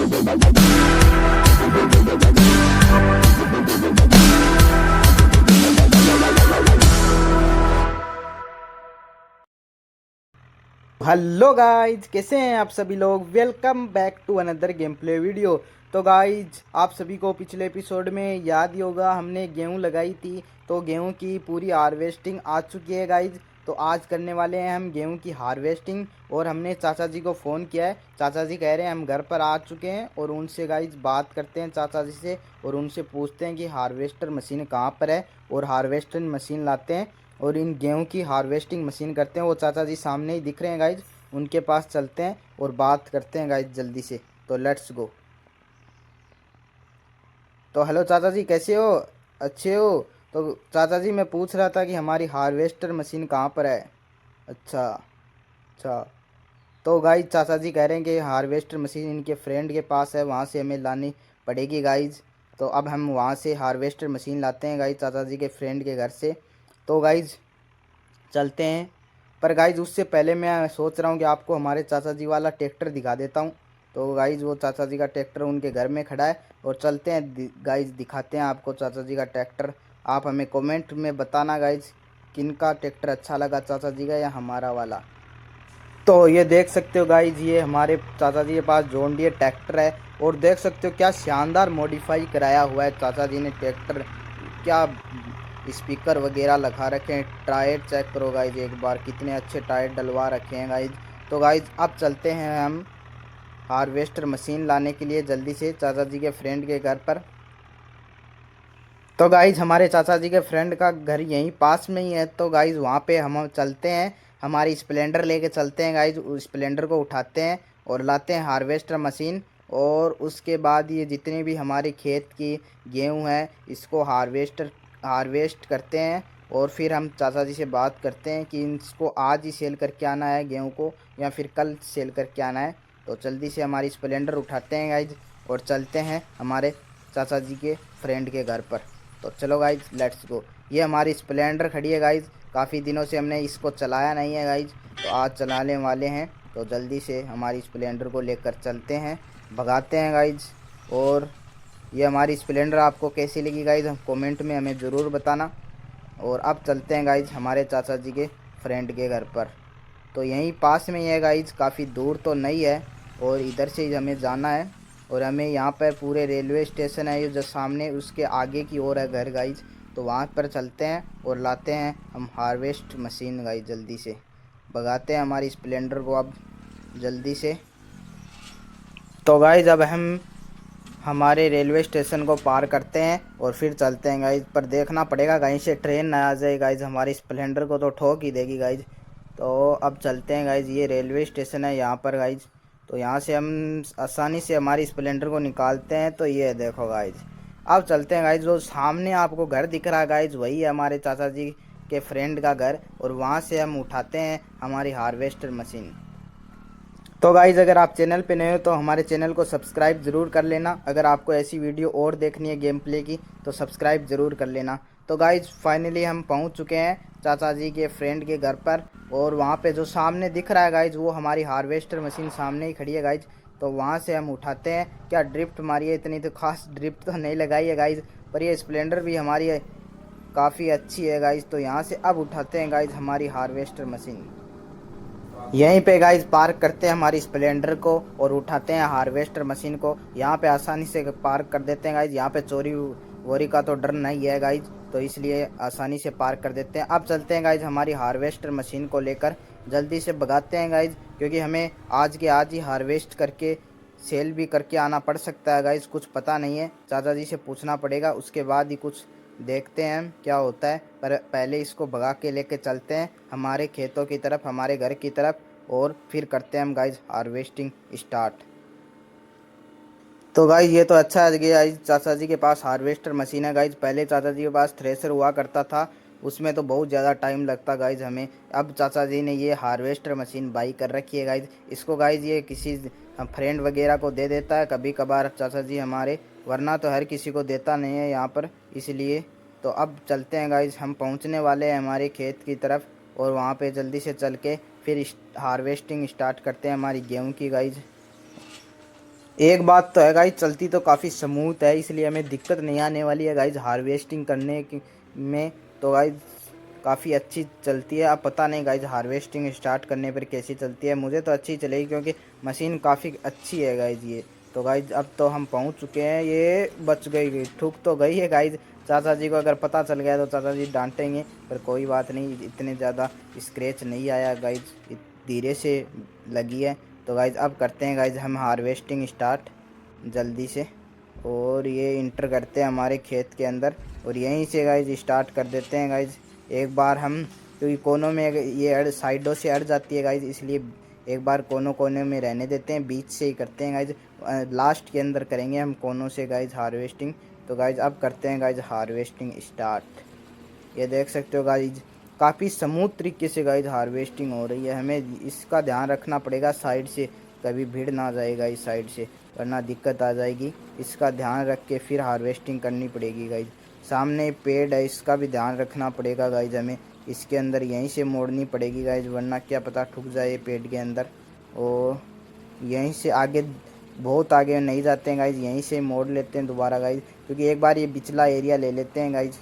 Hello guys, कैसे हैं आप सभी लोग। Welcome back to another game play video. तो गाइज, आप सभी को पिछले एपिसोड में याद ही होगा, हमने गेहूं लगाई थी। तो गेहूं की पूरी हार्वेस्टिंग आ चुकी है गाइज। तो आज करने वाले हैं हम गेहूं की हार्वेस्टिंग। और हमने चाचा जी को फ़ोन किया है। चाचा जी कह रहे हैं हम घर पर आ चुके हैं। और उनसे गाइज बात करते हैं चाचा जी से, और उनसे पूछते हैं कि हार्वेस्टर मशीन कहाँ पर है, और हार्वेस्टर मशीन लाते हैं और इन गेहूं की हार्वेस्टिंग मशीन करते हैं। वो चाचा जी सामने ही दिख रहे हैं गाइज, उनके पास चलते हैं और बात करते हैं गाइज जल्दी से। तो लेट्स गो। तो हेलो चाचा जी, कैसे हो? अच्छे हो? तो चाचा जी, मैं पूछ रहा था कि हमारी हार्वेस्टर मशीन कहाँ पर है। अच्छा अच्छा। तो गाइज चाचा जी कह रहे हैं कि हार्वेस्टर मशीन इनके फ्रेंड के पास है, वहाँ से हमें लानी पड़ेगी गाइज। तो अब हम वहाँ से हार्वेस्टर मशीन लाते हैं गाइज, चाचा जी के फ्रेंड के घर से। तो गाइज चलते हैं। पर गाइज उससे पहले मैं सोच रहा हूँ कि आपको हमारे चाचा जी वाला ट्रैक्टर दिखा देता हूँ। तो गाइज वो चाचा जी का ट्रैक्टर उनके घर में खड़ा है, और चलते हैं गाइज दिखाते हैं आपको चाचा जी का ट्रैक्टर। आप हमें कमेंट में बताना गाइज, किनका ट्रैक्टर अच्छा लगा, चाचा जी का या हमारा वाला। तो ये देख सकते हो गाइज, ये हमारे चाचा जी के पास जॉन डीरे ट्रैक्टर है। और देख सकते हो क्या शानदार मॉडिफाई कराया हुआ है चाचा जी ने ट्रैक्टर। क्या स्पीकर वगैरह लगा रखे हैं। टायर चेक करो गाइज एक बार, कितने अच्छे टायर डलवा रखे हैं गाइज। तो गाइज अब चलते हैं हम हार्वेस्टर मशीन लाने के लिए जल्दी से चाचा जी के फ्रेंड के घर पर। तो गाइज हमारे चाचा जी के फ्रेंड का घर यहीं पास में ही है। तो गाइज वहाँ पे हम चलते हैं, हमारी स्प्लेंडर लेके चलते हैं गाइज। उस स्प्लेंडर को उठाते हैं और लाते हैं हार्वेस्टर मशीन। और उसके बाद ये जितने भी हमारे खेत की गेहूँ है, इसको हार्वेस्ट करते हैं। और फिर हम चाचा जी से बात करते हैं कि इसको आज ही सेल करके आना है गेहूँ को, या फिर कल सेल करके आना है। तो जल्दी से हमारी स्प्लेंडर उठाते हैं गाइज, और चलते हैं हमारे चाचा जी के फ्रेंड के घर पर। तो चलो गाइज लेट्स गो। ये हमारी स्प्लेंडर खड़ी है गाइज, काफ़ी दिनों से हमने इसको चलाया नहीं है गाइज, तो आज चलाने वाले हैं। तो जल्दी से हमारी स्प्लेंडर को लेकर चलते हैं, भगाते हैं गाइज। और ये हमारी स्प्लेंडर आपको कैसी लगी गाइज, हम कमेंट में हमें ज़रूर बताना। और अब चलते हैं गाइज हमारे चाचा जी के फ्रेंड के घर पर। तो यहीं पास में ही है गाइज, काफ़ी दूर तो नहीं है, और इधर से ही हमें जाना है। और हमें यहाँ पर पूरे रेलवे स्टेशन है ये जो सामने, उसके आगे की ओर है घर गाइज। तो वहाँ पर चलते हैं और लाते हैं हम हार्वेस्ट मशीन गाइज जल्दी से। भगाते हैं हमारी स्प्लेंडर को अब जल्दी से। तो गाइज अब हम हमारे रेलवे स्टेशन को पार करते हैं और फिर चलते हैं गाइज। पर देखना पड़ेगा कहीं से ट्रेन ना आ जाए गाइज, हमारी स्प्लेंडर को तो ठोक ही देगी गाइज। तो अब चलते हैं गाइज, ये रेलवे स्टेशन है यहाँ पर गाइज। तो यहाँ से हम आसानी से हमारी स्प्लेंडर को निकालते हैं। तो ये देखो गाइज, अब चलते हैं गाइज। जो सामने आपको घर दिख रहा है गाइज, वही है हमारे चाचा जी के फ्रेंड का घर, और वहाँ से हम उठाते हैं हमारी हार्वेस्टर मशीन। तो गाइज़ अगर आप चैनल पे नए हो तो हमारे चैनल को सब्सक्राइब ज़रूर कर लेना। अगर आपको ऐसी वीडियो और देखनी है गेम प्ले की, तो सब्सक्राइब ज़रूर कर लेना। तो गाइज़ फाइनली हम पहुंच चुके हैं चाचा जी के फ्रेंड के घर पर। और वहां पे जो सामने दिख रहा है गाइज़, वो हमारी हार्वेस्टर मशीन सामने ही खड़ी है गाइज़। तो वहाँ से हम उठाते हैं। क्या ड्रिफ्ट मारी है, इतनी तो खास ड्रिफ्ट तो नहीं लगाई है गाइज़, पर ये स्प्लेंडर भी हमारी काफ़ी अच्छी है गाइज़। तो यहाँ से अब उठाते हैं गाइज़ हमारी हार्वेस्टर मशीन। यहीं पे गाइज पार्क करते हैं हमारी स्प्लेंडर को, और उठाते हैं हार्वेस्टर मशीन को। यहाँ पे आसानी से पार्क कर देते हैं गाइज, यहाँ पे चोरी वोरी का तो डर नहीं है गाइज, तो इसलिए आसानी से पार्क कर देते हैं। अब चलते हैं गाइज हमारी हार्वेस्टर मशीन को लेकर, जल्दी से भगाते हैं गाइज, क्योंकि हमें आज के आज ही हार्वेस्ट करके सेल भी करके आना पड़ सकता है गाइज, कुछ पता नहीं है। चाचा जी से पूछना पड़ेगा, उसके बाद ही कुछ देखते हैं हम क्या होता है। पर पहले इसको भगा के लेके चलते हैं हमारे खेतों की तरफ, हमारे घर की तरफ, और फिर करते हैं हम गाइज हार्वेस्टिंग स्टार्ट। तो गाइज ये तो अच्छा है कि गाइज चाचा जी के पास हार्वेस्टर मशीन है गाइज। पहले चाचा जी के पास थ्रेसर हुआ करता था, उसमें तो बहुत ज़्यादा टाइम लगता गाइज हमें। अब चाचा जी ने ये हार्वेस्टर मशीन बाई कर रखी है गाइज। इसको गाइज ये किसी फ्रेंड वगैरह को दे देता है कभी कभार चाचा जी हमारे, वरना तो हर किसी को देता नहीं है यहाँ पर, इसलिए। तो अब चलते हैं गाइज, हम पहुँचने वाले हैं हमारे खेत की तरफ, और वहाँ पे जल्दी से चल के फिर हार्वेस्टिंग स्टार्ट करते हैं हमारी गेहूँ की गाइज। एक बात तो है गाइज, चलती तो काफ़ी स्मूथ है, इसलिए हमें दिक्कत नहीं आने वाली है गाइज हार्वेस्टिंग करने की में। तो गाइज काफ़ी अच्छी चलती है। अब पता नहीं गाइज हार्वेस्टिंग स्टार्ट करने पर कैसी चलती है, मुझे तो अच्छी चलेगी क्योंकि मशीन काफ़ी अच्छी है गाइज ये। तो गाइज अब तो हम पहुंच चुके हैं, ये बच गई, ठुक तो गई है गाइज। चाचा जी को अगर पता चल गया तो चाचा जी डांटेंगे, पर कोई बात नहीं, इतने ज़्यादा स्क्रैच नहीं आया गाइज, धीरे से लगी है। तो गाइज अब करते हैं गाइज हम हार्वेस्टिंग स्टार्ट जल्दी से, और ये इंटर करते हैं हमारे खेत के अंदर, और यहीं से गाइज स्टार्ट कर देते हैं गाइज। एक बार हम, क्योंकि कोनों में ये अड़ साइडों से अड़ जाती है गाइज, इसलिए एक बार कोनों कोने में रहने देते हैं, बीच से ही करते हैं गाइज। लास्ट के अंदर करेंगे हम कोनों से गाइज हार्वेस्टिंग। तो गाइज अब करते हैं गाइज हार्वेस्टिंग स्टार्ट। ये देख सकते हो गाइज काफ़ी स्मूथ तरीके से गाइज हार्वेस्टिंग हो रही है। हमें इसका ध्यान रखना पड़ेगा साइड से कभी भीड़ ना जाएगा इस साइड से, वरना दिक्कत आ जाएगी। इसका ध्यान रख के फिर हार्वेस्टिंग करनी पड़ेगी गाइज। सामने पेड़ है, इसका भी ध्यान रखना पड़ेगा गाइज हमें, इसके अंदर यहीं से मोड़नी पड़ेगी गाइज, वरना क्या पता ठुक जाए पेड़ के अंदर। और यहीं से आगे, बहुत आगे नहीं जाते हैं गाइज, यहीं से मोड़ लेते हैं दोबारा गाइज, क्योंकि एक बार ये पिछला एरिया ले लेते हैं गाइज।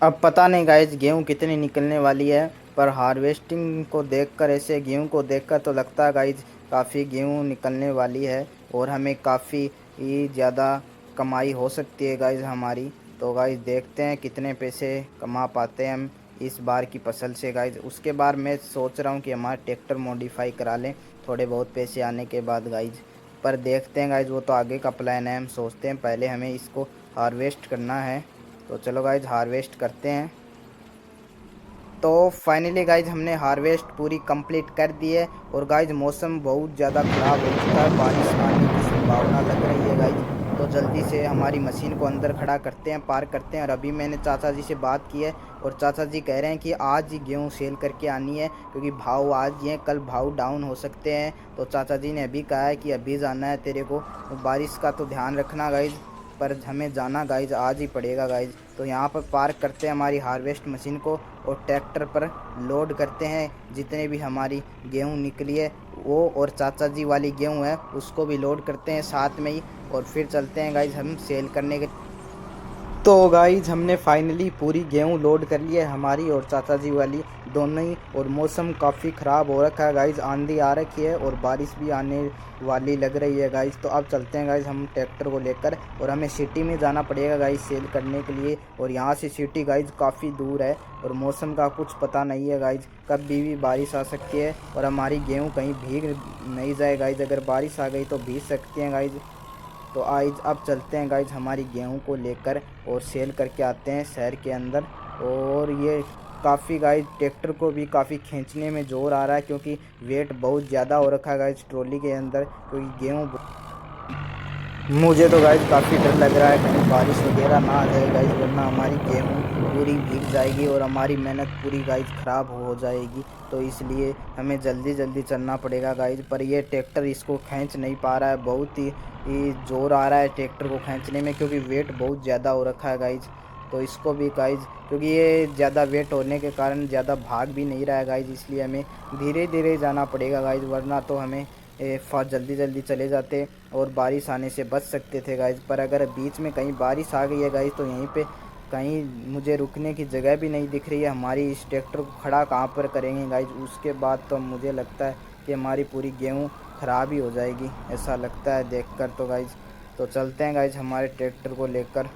अब पता नहीं गाइज गेहूँ कितनी निकलने वाली है, पर हार्वेस्टिंग को देखकर, ऐसे गेहूँ को देखकर तो लगता है गाइज काफ़ी गेहूँ निकलने वाली है, और हमें काफ़ी ज़्यादा कमाई हो सकती है गाइज हमारी। तो गाइज देखते हैं कितने पैसे कमा पाते हैं हम इस बार की फसल से गाइज। उसके बाद मैं सोच रहा हूँ कि हमारा ट्रैक्टर मॉडिफाई करा लें थोड़े बहुत पैसे आने के बाद गाइज, पर देखते हैं गाइज, वो तो आगे का प्लान है। हम सोचते हैं पहले हमें इसको हार्वेस्ट करना है। तो चलो गाइज हार्वेस्ट करते हैं। तो फाइनली गाइज हमने हार्वेस्ट पूरी कंप्लीट कर दी है, और गाइज मौसम बहुत ज़्यादा ख़राब हो चुका है, बारिश आने की संभावना लग रही है गाइज। तो जल्दी से हमारी मशीन को अंदर खड़ा करते हैं, पार्क करते हैं। और अभी मैंने चाचा जी से बात की है, और चाचा जी कह रहे हैं कि आज ही गेहूँ सेल करके आनी है, क्योंकि भाव आज ही हैं, कल भाव डाउन हो सकते हैं। तो चाचा जी ने अभी कहा है कि अभी जाना है तेरे को, बारिश का तो ध्यान रखना गाइज, पर हमें जाना गाइज आज ही पड़ेगा गाइज। तो यहाँ पर पार्क करते हैं हमारी हार्वेस्ट मशीन को, और ट्रैक्टर पर लोड करते हैं जितने भी हमारी गेहूँ निकली है वो, और चाचा जी वाली गेहूँ है उसको भी लोड करते हैं साथ में ही, और फिर चलते हैं गाइज हम सेल करने के। तो गाइज हमने फाइनली पूरी गेहूँ लोड कर ली है, हमारी और चाचा जी वाली दोनों ही। और मौसम काफ़ी ख़राब हो रखा है गाइज, आंधी आ रखी है और बारिश भी आने वाली लग रही है गाइज। तो अब चलते हैं गाइज हम ट्रैक्टर को लेकर, और हमें सिटी में जाना पड़ेगा गाइज सेल करने के लिए। और यहाँ से सिटी गाइज काफ़ी दूर है, और मौसम का कुछ पता नहीं है गाइज, कभी भी बारिश आ सकती है, और हमारी गेहूँ कहीं भीग नहीं जाए गाइज, अगर बारिश आ गई तो भीग सकती हैं गाइज। तो आज अब चलते हैं गाइज हमारी गेहूं को लेकर, और सेल करके आते हैं शहर के अंदर। और ये काफ़ी गाइज ट्रैक्टर को भी काफ़ी खींचने में ज़ोर आ रहा है, क्योंकि वेट बहुत ज़्यादा हो रखा है गाइज ट्रॉली के अंदर, क्योंकि गेहूँ, मुझे तो गाइज काफ़ी डर लग रहा है कहीं बारिश वगैरह ना आ जाए गाइज, वरना हमारी गेहूँ पूरी भीग जाएगी और हमारी मेहनत पूरी गाइज ख़राब हो जाएगी। तो इसलिए हमें जल्दी जल्दी चलना पड़ेगा गाइज। पर ये ट्रैक्टर इसको खींच नहीं पा रहा है, बहुत ही ज़ोर आ रहा है ट्रैक्टर को खींचने में, क्योंकि वेट बहुत ज़्यादा हो रखा है गाइज। तो इसको भी गाइज, क्योंकि ये ज़्यादा वेट होने के कारण ज़्यादा भाग भी नहीं रहा है गाइज, इसलिए हमें धीरे धीरे जाना पड़ेगा गाइज, वरना तो हमें जल्दी जल्दी चले जाते और बारिश आने से बच सकते थे गाइज। पर अगर बीच में कहीं बारिश आ गई है गाइज, तो यहीं पे कहीं मुझे रुकने की जगह भी नहीं दिख रही है। हमारी इस ट्रैक्टर को खड़ा कहाँ पर करेंगे गाइज, उसके बाद तो मुझे लगता है कि हमारी पूरी गेहूँ ख़राब ही हो जाएगी, ऐसा लगता है देखकर तो गाइज। तो चलते हैं गाइज हमारे ट्रैक्टर को लेकर,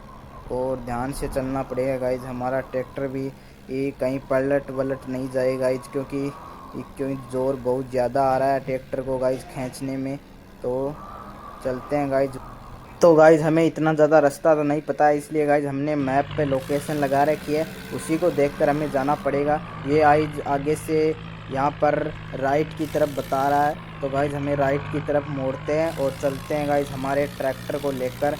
और ध्यान से चलना पड़ेगा गाइज, हमारा ट्रैक्टर भी कहीं पलट वलट नहीं जाए गाइज, क्योंकि ज़ोर बहुत ज़्यादा आ रहा है ट्रैक्टर को गाइज खींचने में। तो चलते हैं गाइज। तो गाइज हमें इतना ज़्यादा रास्ता तो नहीं पता है, इसलिए गाइज हमने मैप पे लोकेशन लगा रखी है, उसी को देखकर हमें जाना पड़ेगा। ये आइज आगे से यहाँ पर राइट की तरफ बता रहा है, तो गाइज हमें राइट की तरफ मोड़ते हैं और चलते हैं गाइज हमारे ट्रैक्टर को लेकर।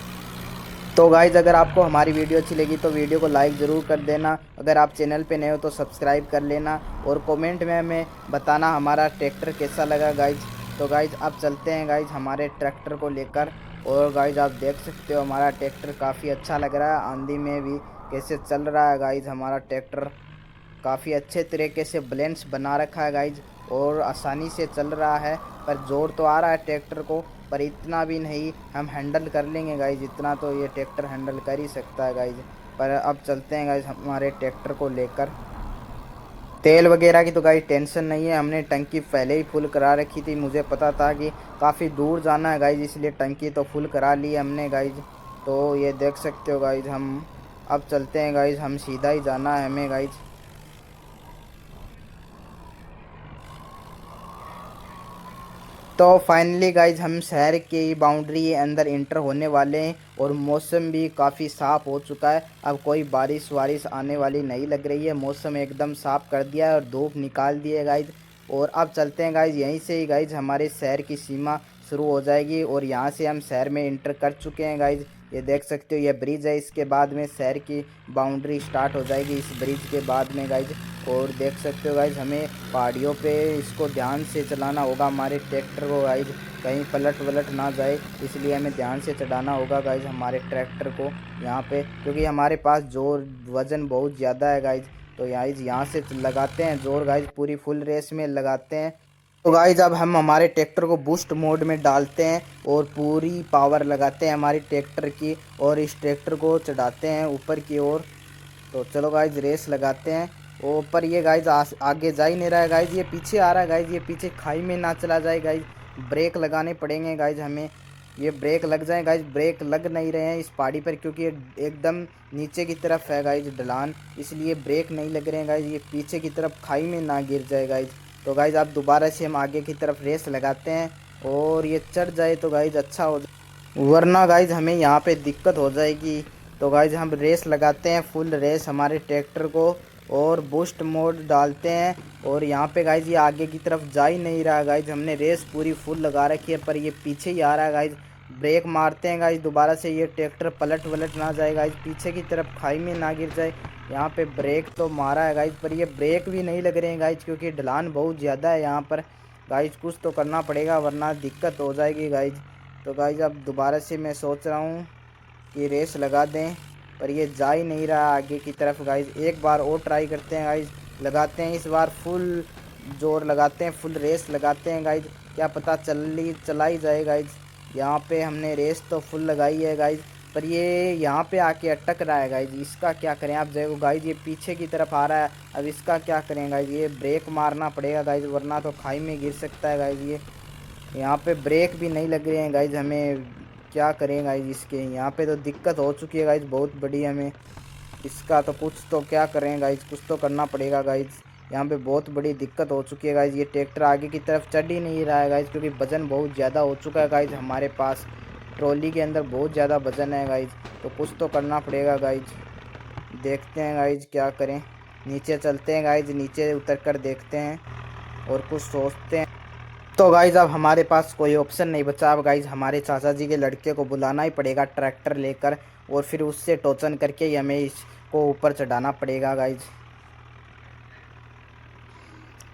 तो गाइज़ अगर आपको हमारी वीडियो अच्छी लगी तो वीडियो को लाइक ज़रूर कर देना, अगर आप चैनल पे नए हो तो सब्सक्राइब कर लेना, और कमेंट में हमें बताना हमारा ट्रैक्टर कैसा लगा गाइज़। तो गाइज़ अब चलते हैं गाइज़ हमारे ट्रैक्टर को लेकर, और गाइज़ आप देख सकते हो हमारा ट्रैक्टर काफ़ी अच्छा लग रहा है, आंधी में भी कैसे चल रहा है गाइज़ हमारा ट्रैक्टर, काफ़ी अच्छे तरीके से बैलेंस बना रखा है गाइज, और आसानी से चल रहा है। पर जोर तो आ रहा है ट्रैक्टर को, पर इतना भी नहीं, हम हैंडल कर लेंगे गाइज, इतना तो ये ट्रैक्टर हैंडल कर ही सकता है गाइज। पर अब चलते हैं गाइज हमारे ट्रैक्टर को लेकर। तेल वगैरह की तो गाइज टेंशन नहीं है, हमने टंकी पहले ही फुल करा रखी थी। मुझे पता था कि काफ़ी दूर जाना है गाइज, इसलिए टंकी तो फुल करा ली है हमने गाइज। तो ये देख सकते हो गाइज, हम अब चलते हैं गाइज, हम सीधा ही जाना है हमें गाइज। तो फाइनली गाइज हम शहर की बाउंड्री के अंदर इंटर होने वाले हैं और मौसम भी काफ़ी साफ़ हो चुका है। अब कोई बारिश वारिश आने वाली नहीं लग रही है, मौसम एकदम साफ़ कर दिया है और धूप निकाल दी है गाइज। और अब चलते हैं गाइज, यहीं से ही गाइज हमारे शहर की सीमा शुरू हो जाएगी और यहाँ से हम शहर में इंटर कर चुके हैं गाइज। ये देख सकते हो ये ब्रिज है, इसके बाद में शहर की बाउंड्री स्टार्ट हो जाएगी इस ब्रिज के बाद में गाइज। और देख सकते हो गाइज, हमें पहाड़ियों पे इसको ध्यान से चलाना होगा हमारे ट्रैक्टर को गाइज, कहीं पलट वलट ना जाए, इसलिए हमें ध्यान से चढ़ाना होगा गाइज हमारे ट्रैक्टर को यहाँ पे, क्योंकि हमारे पास जोर वज़न बहुत ज़्यादा है गाइज। तो गाइज यहाँ से लगाते हैं जोर गाइज, पूरी फुल रेस में लगाते हैं। तो गाइज अब हम हमारे ट्रैक्टर को बूस्ट मोड में डालते हैं और पूरी पावर लगाते हैं हमारी ट्रैक्टर की और इस ट्रैक्टर को चढ़ाते हैं ऊपर की ओर। तो चलो गाइज रेस लगाते हैं। ऊपर ये गाइज आगे जा ही नहीं रहा है गाइज, ये पीछे आ रहा है गाइज, ये पीछे खाई में ना चला जाए गाइज। ब्रेक लगाने पड़ेंगे गाइज हमें, ये ब्रेक लग जाए गाइज। ब्रेक लग नहीं रहे हैं इस पहाड़ी पर क्योंकि ये एकदम नीचे की तरफ है गाइज ढलान, इसलिए ब्रेक नहीं लग रहे हैं गाइज, ये पीछे की तरफ खाई में ना गिर जाए गाइज। तो गाइज अब दोबारा से हम आगे की तरफ रेस लगाते हैं और ये चढ़ जाए तो गाइज अच्छा हो जाए, वरना गाइज हमें यहाँ पे दिक्कत हो जाएगी। तो गाइज हम रेस लगाते हैं, फुल रेस हमारे ट्रैक्टर को और बूस्ट मोड डालते हैं। और यहाँ पे गाइज ये आगे की तरफ जा ही नहीं रहा गाइज, हमने रेस पूरी फुल लगा रखी है पर ये पीछे ही आ रहा है गाइज। ब्रेक मारते हैं गाइज दोबारा से, ये ट्रैक्टर पलट वलट ना जाए गाइज, पीछे की तरफ खाई में ना गिर जाए। यहाँ पे ब्रेक तो मारा है गाइज पर ये ब्रेक भी नहीं लग रहे हैं गाइज, क्योंकि ढलान बहुत ज़्यादा है यहाँ पर गाइज। कुछ तो करना पड़ेगा वरना दिक्कत हो जाएगी गाइज। तो गाइज अब दोबारा से मैं सोच रहा हूँ कि रेस लगा दें, पर ये जा ही नहीं रहा आगे की तरफ गाइज। एक बार और ट्राई करते हैं गाइज, लगाते हैं इस बार फुल जोर लगाते हैं, फुल रेस लगाते हैं गाइज, क्या पता चला ही जाए गाइज। यहाँ पे हमने रेस तो फुल लगाई है गाइज, पर ये यहाँ पे आके अटक रहा है गाइज, इसका क्या करें। आप देखो गाइज ये पीछे की तरफ आ रहा है, अब इसका क्या करें गाइज, ये ब्रेक मारना पड़ेगा गाइज वरना तो खाई में गिर सकता है गाइज। ये यहाँ पे ब्रेक भी नहीं लग रहे हैं गाइज, हमें क्या करें गाइज, इसके यहाँ पे तो दिक्कत हो चुकी है गाइज बहुत बड़ी हमें इसका। तो कुछ तो क्या करें गाइज, कुछ तो करना पड़ेगा गाइज, यहाँ पे बहुत बड़ी दिक्कत हो चुकी है गाइज। ये ट्रैक्टर आगे की तरफ चढ़ ही नहीं रहा है गाइज, क्योंकि वज़न बहुत ज़्यादा हो चुका है गाइज, हमारे पास ट्रॉली के अंदर बहुत ज़्यादा वज़न है गाइज। तो कुछ तो करना पड़ेगा गाइज, देखते हैं गाइज क्या करें। नीचे चलते हैं गाइज, नीचे उतर कर देखते हैं और कुछ सोचते हैं। तो गाइज़ अब हमारे पास कोई ऑप्शन नहीं बचा, अब गाइज़ हमारे चाचा जी के लड़के को बुलाना ही पड़ेगा ट्रैक्टर लेकर और फिर उससे टोचन करके ही हमें इसको ऊपर चढ़ाना पड़ेगा गाइज़।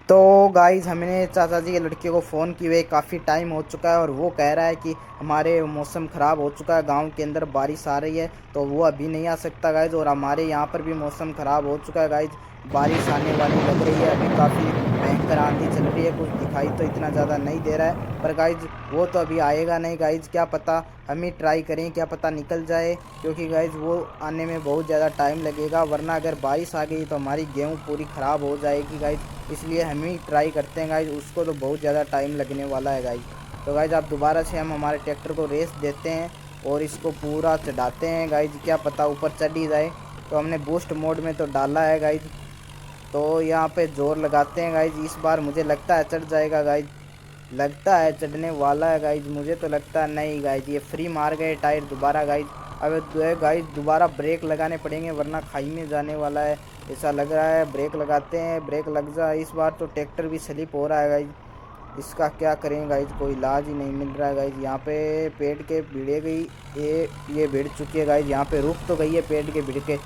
तो गाइज़ हमने चाचा जी के लड़के को फ़ोन किए हुए काफ़ी टाइम हो चुका है और वो कह रहा है कि हमारे मौसम ख़राब हो चुका है, गांव के अंदर बारिश आ रही है तो वो अभी नहीं आ सकता गाइज़। और हमारे यहाँ पर भी मौसम ख़राब हो चुका है गाइज़, बारिश आने वाली लग रही है, अभी काफ़ी भयंकर आंधी चल रही है, कुछ दिखाई तो इतना ज़्यादा नहीं दे रहा है, पर गाइज़ वो तो अभी आएगा नहीं गाइज़, क्या पता हम ही ट्राई करें, क्या पता निकल जाए, क्योंकि गाइज़ वो आने में बहुत ज़्यादा टाइम लगेगा, वरना अगर बारिश आ गई तो हमारी गेहूँ पूरी ख़राब हो जाएगी गाइज़। इसलिए हम ही ट्राई करते हैं गाइज़, उसको तो बहुत ज़्यादा टाइम लगने वाला है गाइज़। तो गाइज़ आप दोबारा से हम हमारे ट्रैक्टर को रेस देते हैं और इसको पूरा चढ़ाते हैं गाइज़, क्या पता ऊपर चढ़ ही जाए। तो हमने बूस्ट मोड में तो डाला है गाइज़, तो यहाँ पे जोर लगाते हैं गाइज़, इस बार मुझे लगता है चढ़ जाएगा गाइज़, लगता है चढ़ने वाला है गाइज़, मुझे तो लगता है नहीं गाइज़, ये फ्री मार गए टायर दोबारा गाइज़। अब गाइज़ दोबारा ब्रेक लगाने पड़ेंगे वरना खाई में जाने वाला है ऐसा लग रहा है। ब्रेक लगाते हैं, ब्रेक लग जाए, इस बार तो ट्रैक्टर भी स्लिप हो रहा है गाइज़, इसका क्या करें गाइज़, कोई इलाज ही नहीं मिल रहा है गाइज़। यहाँ पे पेड़ के भिड़े गई, ये भिड़ चुकी है गाइज़, यहाँ पे रुक तो गई है पेड़ के भिड़ के।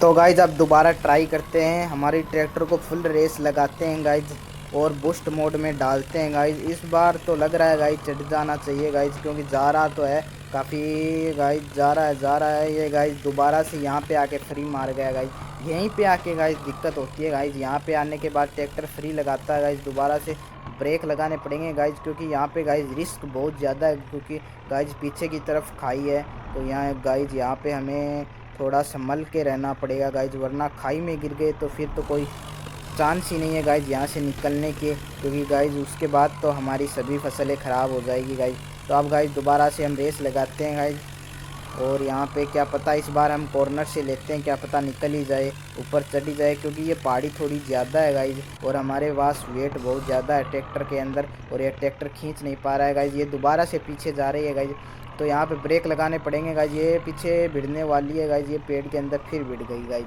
तो गाइज़ अब दोबारा ट्राई करते हैं, हमारी ट्रैक्टर को फुल रेस लगाते हैं गाइज़ और बूस्ट मोड में डालते हैं गाइज़। इस बार तो लग रहा है गाइज़ चढ़ जाना चाहिए गाइज़, क्योंकि जा रहा तो है काफ़ी गाइज़, जा रहा है ये गाइज़। दोबारा से यहाँ पे आके फ्री मार गया गाइज़, यहीं पे आके गाइज़ दिक्कत होती है गाइज़, यहाँ पे आने के बाद ट्रैक्टर फ्री लगाता है गाइज़, दोबारा से ब्रेक लगाने पड़ेंगे गाइज, क्योंकि यहाँ पे गाइज रिस्क बहुत ज़्यादा है, क्योंकि गाइज पीछे की तरफ खाई है। तो यहाँ गाइज यहाँ पे हमें थोड़ा संभल के रहना पड़ेगा गाइज, वरना खाई में गिर गए तो फिर तो कोई चांस ही नहीं है गाइज यहाँ से निकलने के, क्योंकि गाइज उसके बाद तो हमारी सभी फसलें ख़राब हो जाएगी गाइज। तो अब गाइज दोबारा से हम रेस लगाते हैं गाइज, और यहाँ पे क्या पता इस बार हम कॉर्नर से लेते हैं, क्या पता निकल ही जाए, ऊपर चढ़ ही जाए, क्योंकि ये पहाड़ी थोड़ी ज़्यादा है गाइज और हमारे पास वेट बहुत ज़्यादा है ट्रैक्टर के अंदर, और ये ट्रैक्टर खींच नहीं पा रहा है गाइज। ये दोबारा से पीछे जा रही है गाइज, तो यहाँ पे ब्रेक लगाने पड़ेंगे गाइज। ये पीछे भिड़ने वाली है गाइज, ये पेड़ के अंदर फिर भिड़ गई गाइज।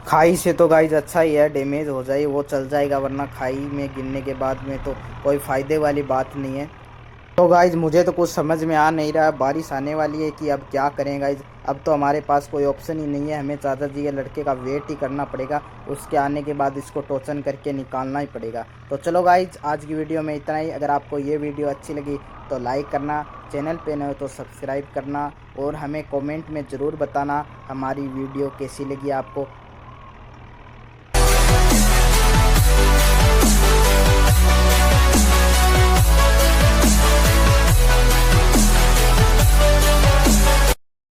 खाई से तो गाइज अच्छा ही है, डैमेज हो जाए वो चल जाएगा, वरना खाई में गिरने के बाद में तो कोई फ़ायदे वाली बात नहीं है। तो गाइज मुझे तो कुछ समझ में आ नहीं रहा, बारिश आने वाली है कि अब क्या करें गाइज। अब तो हमारे पास कोई ऑप्शन ही नहीं है, हमें चाचा जी के लड़के का वेट ही करना पड़ेगा, उसके आने के बाद इसको टोचन करके निकालना ही पड़ेगा। तो चलो गाइज आज की वीडियो में इतना ही। अगर आपको ये वीडियो अच्छी लगी तो लाइक करना, चैनल पे नए हो तो सब्सक्राइब करना, और हमें कमेंट में ज़रूर बताना हमारी वीडियो कैसी लगी आपको।